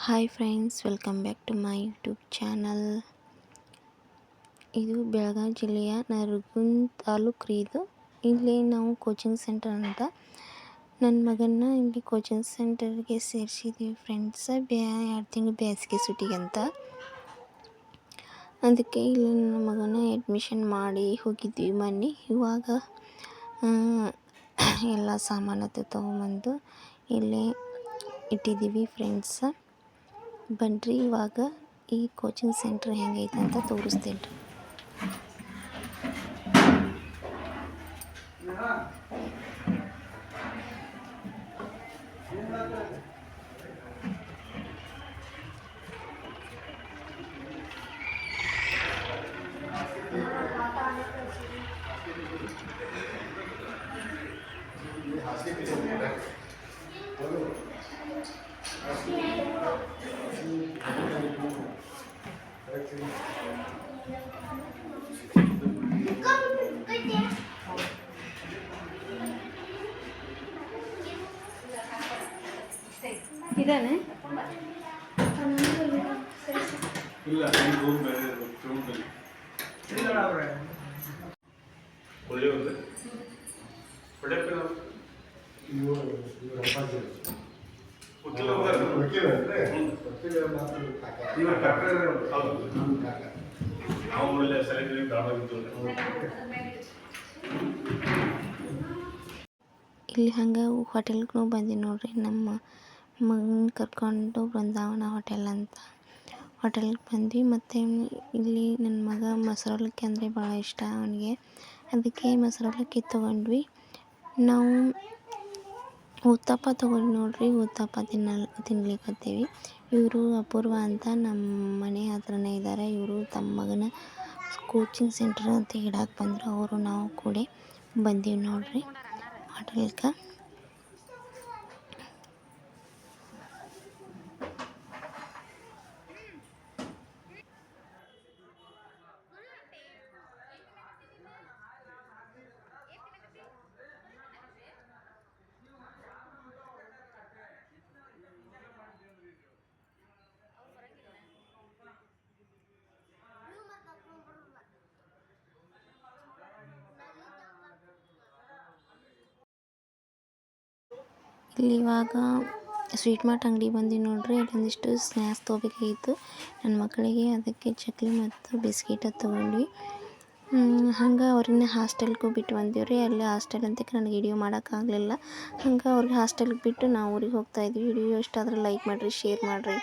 Hi friends, welcome back to my YouTube channel. ಇದು ಬೆಳಗಾವಿ ಜಿಲ್ಲೆಯ ನರಗುಂದ ತಾಲೂಕು ರೀ. ಇಲ್ಲಿ ನಾವು ಕೋಚಿಂಗ್ ಸೆಂಟರ್ ಅಂತ ನನ್ನ ಮಗನ್ನ ಇಲ್ಲಿ ಕೋಚಿಂಗ್ ಸೆಂಟರ್ಗೆ ಸೇರಿಸಿದ್ದೀವಿ ಫ್ರೆಂಡ್ಸ್. 2 ತಿಂಗಳು ಬೇಸಿಗೆ ಸುಟ್ಟಿಗೆ ಅಂತ. ಅದಕ್ಕೆ ಇಲ್ಲಿ ನನ್ನ ಮಗನ ಅಡ್ಮಿಷನ್ ಮಾಡಿ ಹೋಗಿದ್ವಿ ಮೊನ್ನೆ. ಇವಾಗ ಎಲ್ಲ ಸಾಮಾನು ತೊಗೊಂಬಂದು ಇಲ್ಲೇ ಇಟ್ಟಿದ್ದೀವಿ ಫ್ರೆಂಡ್ಸ್. ಬನ್ರಿ ಇವಾಗ ಈ ಕೋಚಿಂಗ್ ಸೆಂಟರ್ ಹೆಂಗೈತೆ ಅಂತ ತೋರಿಸ್ತೇನೆ ರೀ. ಇದಾನೆ ಇಲ್ಲ ಇಲ್ಲಿ ಹಂಗೆ ಹೋಟೆಲ್ಗೂ ಬಂದಿ ನೋಡ್ರಿ. ನಮ್ಮ ಮಗನ ಕರ್ಕೊಂಡು ಬೃಂದಾವನ ಹೋಟೆಲ್ ಅಂತ ಹೋಟೆಲ್ಗೆ ಬಂದ್ವಿ. ಮತ್ತು ಇಲ್ಲಿ ನನ್ನ ಮಗ ಮೊಸರವಲಕ್ಕಿ ಅಂದರೆ ಭಾಳ ಇಷ್ಟ ಅವನಿಗೆ. ಅದಕ್ಕೆ ಮೊಸರವಲಕ್ಕಿ ತೊಗೊಂಡ್ವಿ. ನಾವು ಉತ್ತಪ್ಪ ತೊಗೊಂಡು ನೋಡ್ರಿ. ಉತ್ತಪ್ಪ ತಿನ್ಲಿಕ್ಕತ್ತೀವಿ. ಇವರು ಅಪೂರ್ವ ಅಂತ ನಮ್ಮ ಮನೆ ಹತ್ರನೇ ಇದ್ದಾರೆ. ಇವರು ತಮ್ಮ ಮಗನ ಕೋಚಿಂಗ್ ಸೆಂಟರ್ ಅಂತ ಇಡಕ್ಕೆ ಬಂದರು. ಅವರು ನಾವು ಕೂಡ ಬಂದೀವಿ ನೋಡ್ರಿ ಹೋಟೆಲ್ಗೆ. ಇಲ್ಲಿ ಇವಾಗ ಸ್ವೀಟ್ ಮಾರ್ಟ್ ಅಂಗಡಿ ಬಂದು ನೋಡ್ರಿ. ಇಲ್ಲೊಂದಿಷ್ಟು ಸ್ನ್ಯಾಕ್ಸ್ ತೊಗೋಬೇಕಾಗಿತ್ತು ನನ್ನ ಮಕ್ಕಳಿಗೆ. ಅದಕ್ಕೆ ಚಕ್ಲಿ ಮತ್ತು ಬಿಸ್ಕಿಟ್ ತೊಗೊಂಡ್ವಿ. ಹಂಗೆ ಅವ್ರನ್ನ ಹಾಸ್ಟೆಲ್ಗೂ ಬಿಟ್ಟು ಬಂದೀವ್ರಿ. ಅಲ್ಲಿ ಹಾಸ್ಟೆಲ್ ಅಂತ ನನಗೆ ವಿಡಿಯೋ ಮಾಡೋಕ್ಕಾಗಲಿಲ್ಲ. ಹಂಗೆ ಅವ್ರಿಗೆ ಹಾಸ್ಟೆಲ್ಗೆ ಬಿಟ್ಟು ನಾವು ಊರಿಗೆ ಹೋಗ್ತಾಯಿದ್ವಿ. ವಿಡಿಯೋ ಇಷ್ಟ ಆದರೆ ಲೈಕ್ ಮಾಡಿರಿ, ಶೇರ್ ಮಾಡಿರಿ.